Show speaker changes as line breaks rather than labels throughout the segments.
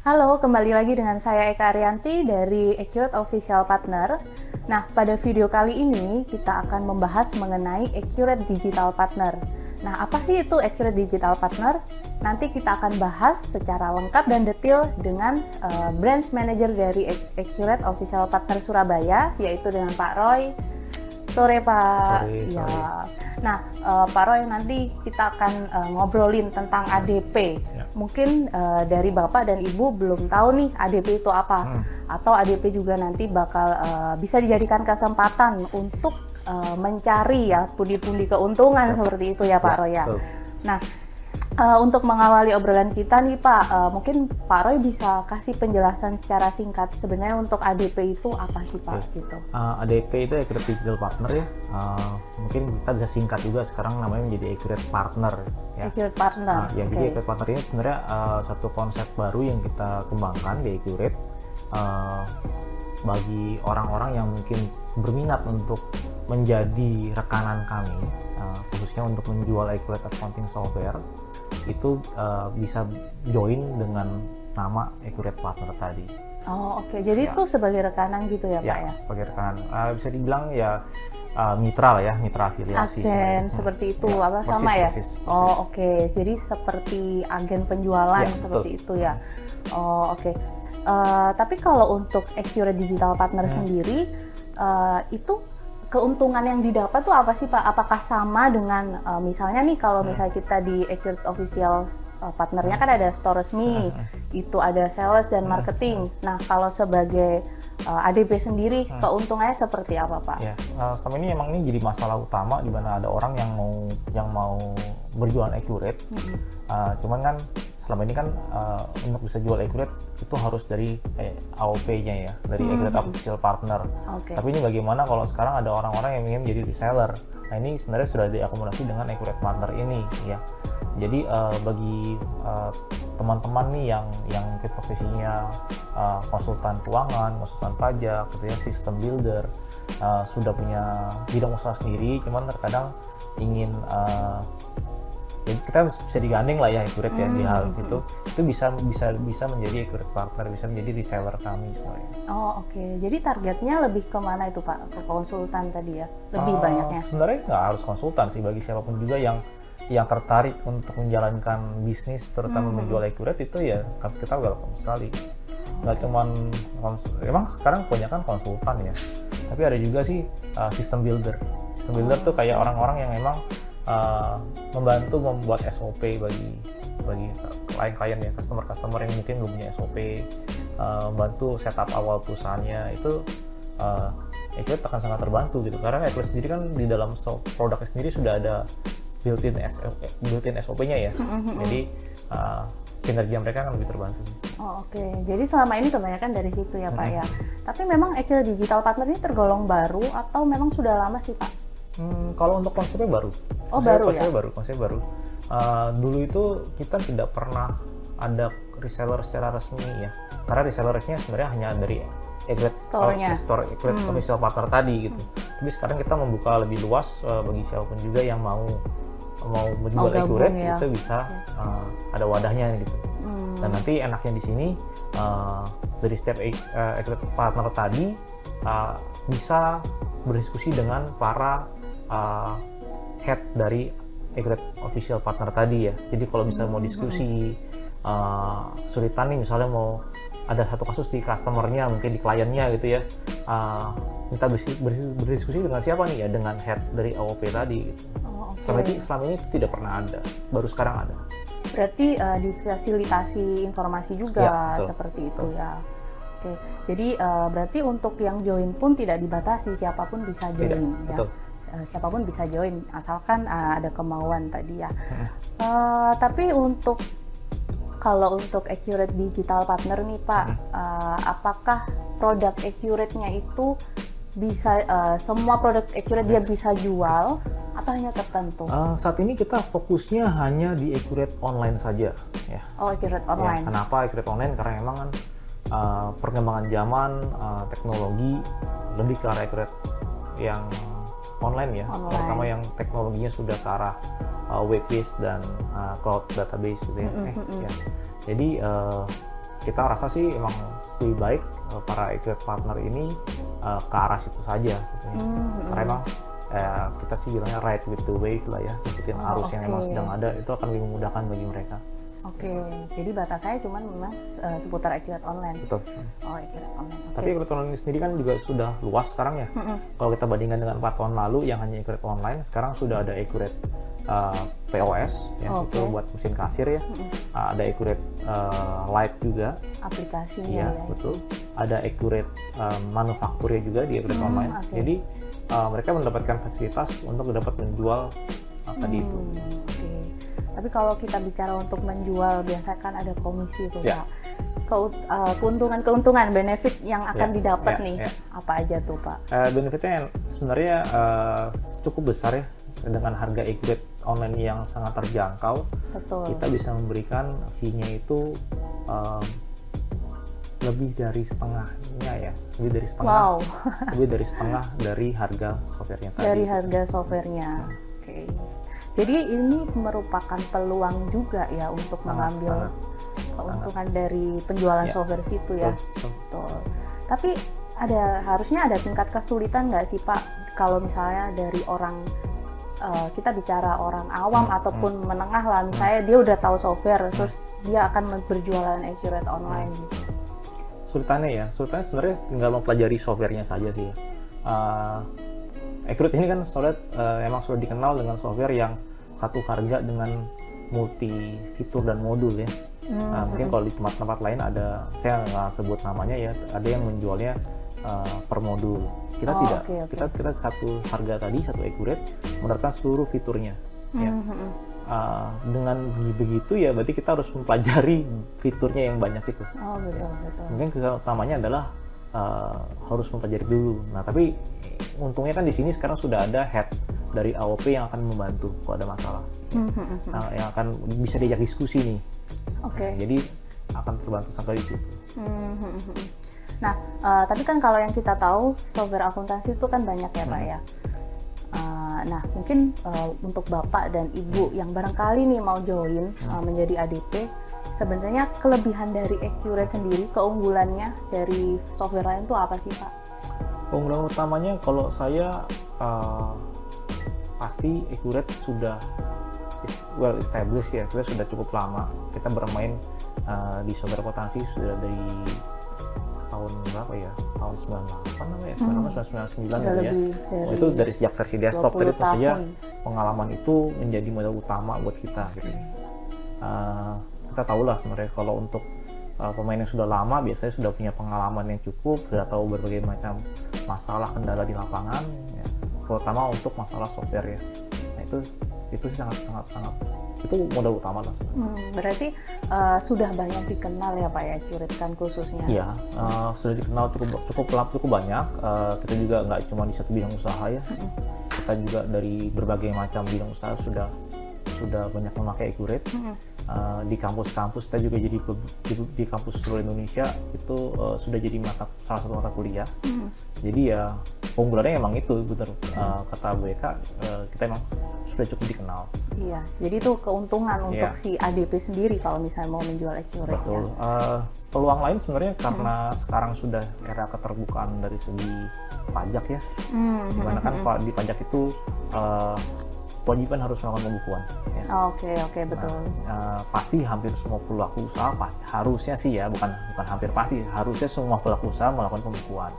Halo, kembali lagi dengan saya Eka Arianti dari Accurate Official Partner. Nah, pada video kali ini kita akan membahas mengenai Accurate Digital Partner. Nah, apa sih itu Accurate Digital Partner? Nanti kita akan bahas secara lengkap dan detail dengan Branch Manager dari Accurate Official Partner Surabaya, yaitu dengan Pak Roy. Sore Pak.
Sore.
Ya. Nah, Pak Roy, nanti kita akan ngobrolin tentang ADP.
Ya.
Mungkin dari Bapak dan Ibu belum tahu nih ADP itu apa. Atau ADP juga nanti bakal bisa dijadikan kesempatan untuk mencari ya pundi-pundi keuntungan seperti itu ya Pak Roy ya. Nah, untuk mengawali obrolan kita nih Pak, mungkin Pak Roy bisa kasih penjelasan secara singkat sebenarnya untuk ADP itu apa sih Pak? Gitu.
ADP itu Accurate Digital Partner ya. Mungkin kita bisa singkat juga sekarang namanya menjadi Accurate Partner ya.
Accurate Partner.
Jadi Accurate Partner ini sebenarnya satu konsep baru yang kita kembangkan di Accurate bagi orang-orang yang mungkin berminat untuk menjadi rekanan kami, khususnya untuk menjual Accurate Accounting Software. Itu bisa join dengan nama Accurate Partner tadi.
Oh oke. Jadi itu sebagai rekanan gitu ya Pak ya?
Sebagai rekanan. Bisa dibilang ya mitra lah ya, mitra afiliasi.
Agen seperti itu,
ya,
apa
persis,
sama ya?
persis.
Oh oke. Jadi seperti agen penjualan seperti itu ya? Oh oke. Tapi kalau untuk Accurate Digital Partner sendiri, itu keuntungan yang didapat tuh apa sih Pak? Apakah sama dengan misalnya nih kalau misalnya kita di Accurate Official Partnernya kan ada store resmi, itu ada sales dan marketing. Nah kalau sebagai ADP sendiri keuntungannya seperti apa Pak?
Ya, selama ini emang ini jadi masalah utama di mana ada orang yang mau berjualan Accurate. Cuman kan selama ini kan untuk bisa jual Accurate itu harus dari AOP-nya ya, dari Accurate Official Partner. Tapi ini bagaimana kalau sekarang ada orang-orang yang ingin menjadi reseller? Nah ini sebenarnya sudah diakomodasi dengan Accurate Partner ini ya. Jadi bagi teman-teman nih yang profesinya konsultan keuangan, konsultan pajak, gitu ya, system builder, sudah punya bidang usaha sendiri, cuman terkadang ingin jadi kita bisa digandeng lah ya Accurate ya di hal itu bisa menjadi Accurate Partner, bisa menjadi reseller kami sebenarnya.
Oh oke. Jadi targetnya lebih kemana itu Pak? Ke konsultan tadi ya? Lebih banyaknya?
Sebenarnya nggak harus konsultan sih, bagi siapapun juga yang tertarik untuk menjalankan bisnis terutama menjual Accurate itu ya kita welcome sekali. Nggak cuman emang sekarang kebanyakan konsultan ya, tapi ada juga sih system builder. System builder tuh kayak orang-orang yang memang membantu membuat SOP bagi klien-klien ya, customer yang mungkin belum punya SOP, bantu setup awal perusahaannya itu Accurate akan sangat terbantu gitu, karena Accurate sendiri kan di dalam produknya sendiri sudah ada built-in SOP-nya ya. Jadi kinerja mereka akan lebih terbantu.
Oh oke. Jadi selama ini kebanyakan dari situ ya Pak ya. Tapi memang Accurate Digital Partner ini tergolong baru atau memang sudah lama sih Pak?
Kalau untuk konsepnya baru. Konsepnya baru. Dulu itu kita tidak pernah ada reseller secara resmi ya. Karena resellernya sebenarnya hanya dari Accurate Official Partner tadi gitu. Tapi sekarang kita membuka lebih luas bagi siapapun juga yang mau menjual Accurate ya. Itu bisa ada wadahnya gitu. Dan nanti enaknya di sini dari setiap Accurate Partner tadi bisa berdiskusi dengan para head dari Accurate Official Partner tadi ya. Jadi kalau misalnya mau diskusi kesulitan nih, misalnya mau ada satu kasus di customernya, mungkin di kliennya gitu ya, kita berdiskusi dengan siapa nih ya, dengan head dari AOP tadi gitu. Selama ini itu tidak pernah ada, baru sekarang ada.
Berarti difasilitasi informasi juga ya, seperti itu ya. Oke, jadi berarti untuk yang join pun tidak dibatasi, siapapun bisa join ya.
Betul.
Siapapun bisa join asalkan ada kemauan tadi ya. Tapi kalau untuk Accurate Digital Partner nih Pak, apakah produk Accurate-nya itu bisa semua produk Accurate dia bisa jual atau hanya tertentu?
Saat ini kita fokusnya hanya di Accurate Online saja ya.
Oh, Accurate Online.
Ya, kenapa Accurate Online? Karena memang kan perkembangan zaman, teknologi lebih ke arah Accurate yang online ya, terutama yang teknologinya sudah ke arah web based dan cloud database gitu ya. Ya. Jadi kita rasa sih emang lebih baik para accurate partner ini ke arah situ saja gitu ya. Karena emang kita sih bilangnya ride with the wave lah ya, ikutin arus yang memang sedang ada, itu akan lebih memudahkan bagi mereka.
Oke, jadi batas saya cuma memang seputar accurate online.
Betul.
Oh, accurate online.
Tapi accurate online sendiri kan juga sudah luas sekarang ya. Kalau kita bandingkan dengan 4 tahun lalu yang hanya accurate online, sekarang sudah ada accurate POS yang itu buat mesin kasir ya. Ada accurate light juga. Aplikasinya ya. Betul. Ada accurate manufakturnya juga di accurate online. Jadi mereka mendapatkan fasilitas untuk dapat menjual tadi itu.
Tapi kalau kita bicara untuk menjual, biasanya kan ada komisi tuh Pak. Keuntungan, benefit yang akan didapat nih, apa aja tuh Pak?
Benefitnya sebenarnya cukup besar ya, dengan harga accurate online yang sangat terjangkau.
Betul.
Kita bisa memberikan fee-nya itu lebih dari setengahnya ya, lebih dari setengah dari harga softwarenya tadi.
Dari harga softwarenya, oke. Jadi ini merupakan peluang juga ya untuk mengambil keuntungan dari penjualan software situ ya. Betul. Tapi harusnya ada tingkat kesulitan nggak sih Pak, kalau misalnya dari orang kita bicara orang awam ataupun menengah lah, misalnya dia udah tahu software terus dia akan berjualan accurate online gitu.
Sulitannya sebenarnya tinggal mempelajari softwarenya saja sih. Accurate ini kan emang sudah dikenal dengan software yang satu harga dengan multi fitur dan modul ya. Mungkin kalau di tempat-tempat lain ada, saya nggak sebut namanya ya, ada yang menjualnya per modul. Kita tidak. Kita satu harga tadi, satu accurate, menerapkan seluruh fiturnya. Ya. Dengan begitu ya, berarti kita harus mempelajari fiturnya yang banyak itu.
Betul.
Mungkin utamanya adalah harus mempelajari dulu. Nah, tapi untungnya kan di sini sekarang sudah ada head dari AOP yang akan membantu kalau ada masalah. Yang akan bisa diajak diskusi nih. Jadi akan terbantu sampai di situ.
Nah, tapi kan kalau yang kita tahu software akuntansi itu kan banyak ya Pak ya. Nah, mungkin untuk Bapak dan Ibu yang barangkali nih mau join menjadi ADP, sebenarnya kelebihan dari Accurate sendiri, keunggulannya dari software lain itu apa sih Pak?
Keunggulan utamanya kalau saya pasti Accurate sudah well established ya, kita sudah cukup lama, kita bermain di software akuntansi sudah dari tahun berapa ya? Tahun 98 namanya, 99 ya. Itu dari sejak versi desktop, jadi tentu saja pengalaman itu menjadi modal utama buat kita gitu. Kita tahu lah sebenarnya kalau untuk pemain yang sudah lama biasanya sudah punya pengalaman yang cukup, sudah tahu berbagai macam masalah kendala di lapangan ya, terutama untuk masalah software ya. Nah itu sih sangat itu modal utama lah.
Berarti sudah banyak dikenal ya Pak ya, Accurate kan khususnya?
Iya, sudah dikenal cukup banyak. Kita juga nggak cuma di satu bidang usaha ya, kita juga dari berbagai macam bidang usaha sudah banyak memakai Accurate. Di kampus-kampus kita juga jadi di kampus seluruh Indonesia itu sudah jadi salah satu mata kuliah. Jadi ya keunggulannya emang itu benar, kata BK kita emang sudah cukup dikenal. Iya,
jadi itu keuntungan untuk si ADP sendiri kalau misalnya mau menjual Accurate.
Betul. Peluang lain sebenarnya karena sekarang sudah era keterbukaan dari segi pajak ya, dimana kan di pajak itu kewajiban harus melakukan pembukuan. Ya.
Oke, betul.
Pasti hampir semua pelaku usaha harusnya sih ya, bukan hampir pasti, harusnya semua pelaku usaha melakukan pembukuan.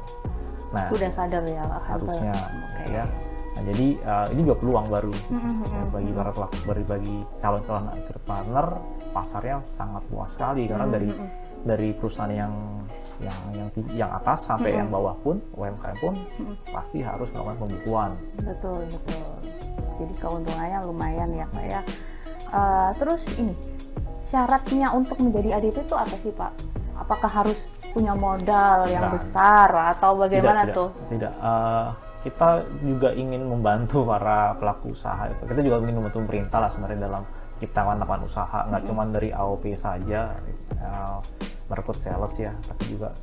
Nah,
sudah sadar ya
harusnya. Ya. Nah, jadi ini juga peluang baru ya, bagi para pelaku, bagi calon-calon accurate partner, pasarnya sangat luas sekali karena dari perusahaan yang atas sampai yang bawah pun, UMKM pun pasti harus melakukan pembukuan.
Betul. Jadi keuntungannya lumayan ya Pak ya. Terus ini syaratnya untuk menjadi ADP itu apa sih Pak? Apakah harus punya modal yang besar atau bagaimana tuh?
Tidak. Kita juga ingin membantu para pelaku usaha. Kita juga ingin membantu pemerintah lah sebenarnya dalam menciptakan lapangan usaha. Nggak cuma dari AOP saja, merekrut sales ya, tapi juga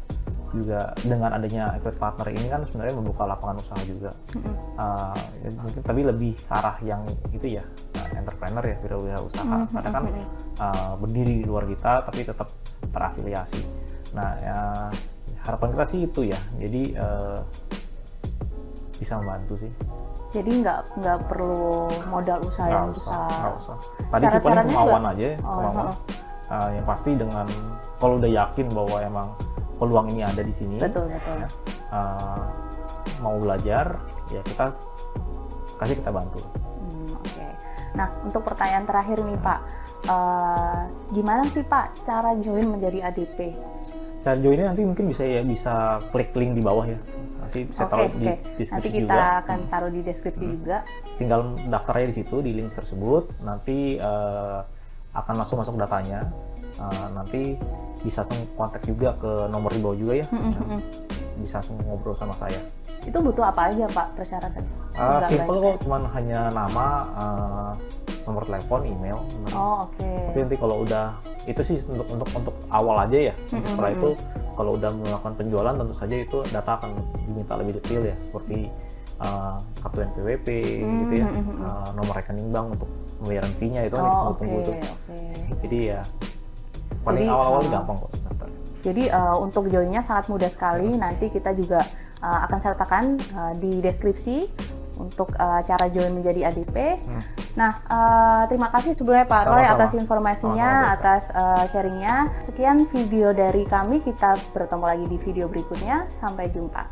dengan adanya Accurate Partner ini kan sebenarnya membuka lapangan usaha juga. Mungkin tapi lebih ke arah yang itu ya, entrepreneur ya, wirausaha. Karena kan berdiri di luar kita tapi tetap terafiliasi. Nah, harapan kita sih itu ya, jadi bisa membantu sih.
Jadi nggak perlu modal usaha yang besar.
Nggak usah. Tadi sih paling kemauan aja, kemauan. Yang pasti dengan kalau udah yakin bahwa emang peluang ini ada di sini,
betul.
mau belajar, ya kita bantu.
Oke. Nah, untuk pertanyaan terakhir nih Pak, gimana sih Pak cara join menjadi ADP?
Cara joinnya nanti mungkin bisa klik link di bawah ya. Nanti saya taruh di deskripsi
nanti kita
juga.
akan taruh di deskripsi juga.
Tinggal daftar aja di situ, di link tersebut. Nanti akan masuk datanya. Nanti bisa langsung kontak juga ke nomor di bawah juga ya. Bisa langsung ngobrol sama saya.
Itu butuh apa aja Pak persyaratan?
Simple kok, cuman hanya nama, nomor telepon, email.
Oke.
Tapi nanti kalau udah itu sih untuk awal aja ya. Setelah itu kalau udah melakukan penjualan tentu saja itu data akan diminta lebih detail ya, seperti kartu NPWP gitu ya, nomor rekening bank untuk pembayaran fee-nya itu tunggu tuh. Jadi ya paling awal-awal gampang kok daftar. Jadi
untuk joinnya sangat mudah sekali. Nanti kita juga akan sertakan di deskripsi untuk cara join menjadi ADP. Nah, terima kasih sebelumnya Pak Roy atas informasinya, atas sharingnya. Sekian video dari kami, kita bertemu lagi di video berikutnya. Sampai jumpa.